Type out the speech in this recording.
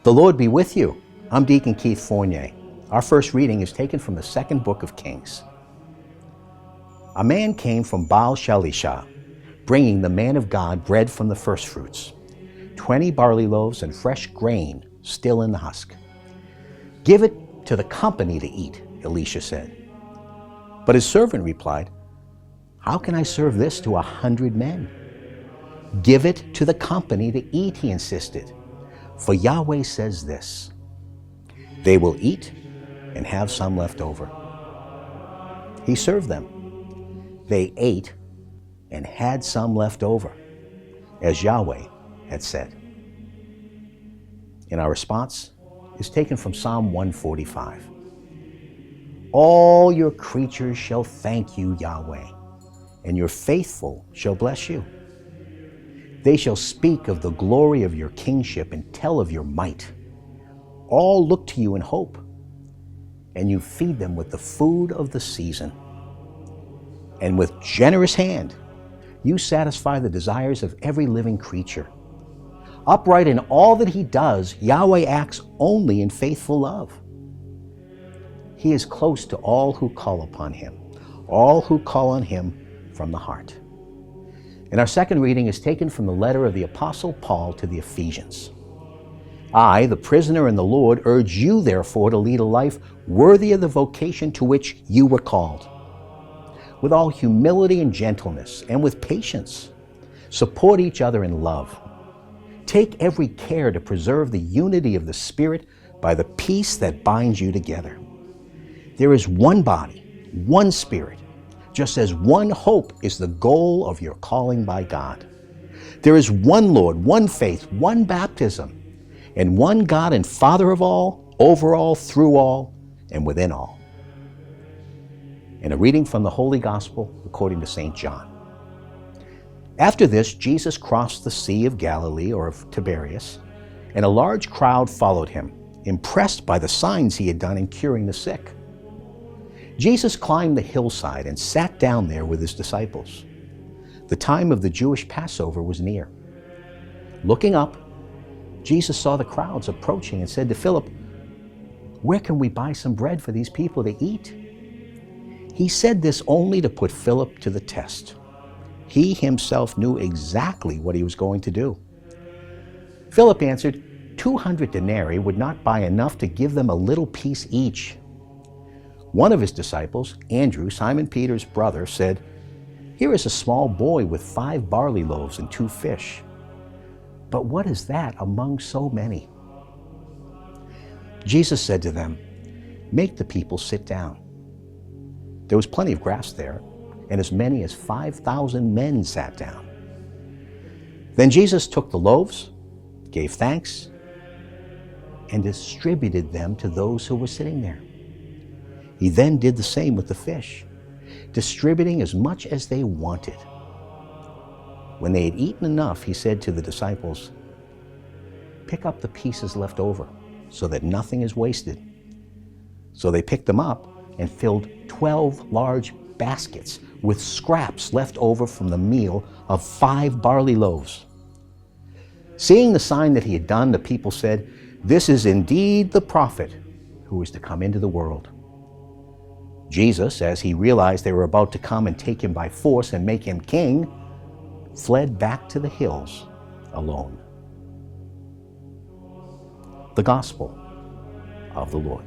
The Lord be with you. I'm Deacon Keith Fournier. Our first reading is taken from the second book of Kings. A man came from Baal-Shalishah, bringing the man of God bread from the firstfruits, 20 barley loaves and fresh grain still in the husk. Give it to the company to eat, Elisha said. But his servant replied, how can I serve this to 100 men? Give it to the company to eat, he insisted. For Yahweh says this, they will eat and have some left over. He served them. They ate and had some left over, as Yahweh had said. And our response is taken from Psalm 145. All your creatures shall thank you, Yahweh, and your faithful shall bless you. They shall speak of the glory of your kingship and tell of your might. All look to you in hope, and you feed them with the food of the season. And with generous hand, you satisfy the desires of every living creature. Upright in all that he does, Yahweh acts only in faithful love. He is close to all who call upon him, all who call on him from the heart. And our second reading is taken from the letter of the Apostle Paul to the Ephesians. I, the prisoner in the Lord, urge you therefore to lead a life worthy of the vocation to which you were called. With all humility and gentleness and with patience, support each other in love. Take every care to preserve the unity of the Spirit by the peace that binds you together. There is one body, one Spirit, just as one hope is the goal of your calling by God. There is one Lord, one faith, one baptism, and one God and Father of all, over all, through all, and within all. And a reading from the Holy Gospel according to St. John. After this, Jesus crossed the Sea of Galilee, or of Tiberias, and a large crowd followed him, impressed by the signs he had done in curing the sick. Jesus climbed the hillside and sat down there with his disciples. The time of the Jewish Passover was near. Looking up, Jesus saw the crowds approaching and said to Philip, where can we buy some bread for these people to eat? He said this only to put Philip to the test. He himself knew exactly what he was going to do. Philip answered, 200 denarii would not buy enough to give them a little piece each. One of his disciples, Andrew, Simon Peter's brother, said, here is a small boy with 5 barley loaves and 2 fish. But what is that among so many? Jesus said to them, make the people sit down. There was plenty of grass there, and as many as 5,000 men sat down. Then Jesus took the loaves, gave thanks, and distributed them to those who were sitting there. He then did the same with the fish, distributing as much as they wanted. When they had eaten enough, he said to the disciples, pick up the pieces left over, so that nothing is wasted. So they picked them up and filled 12 large baskets with scraps left over from the meal of 5 barley loaves. Seeing the sign that he had done, the people said, this is indeed the prophet who is to come into the world. Jesus, as he realized they were about to come and take him by force and make him king, fled back to the hills alone. The Gospel of the Lord.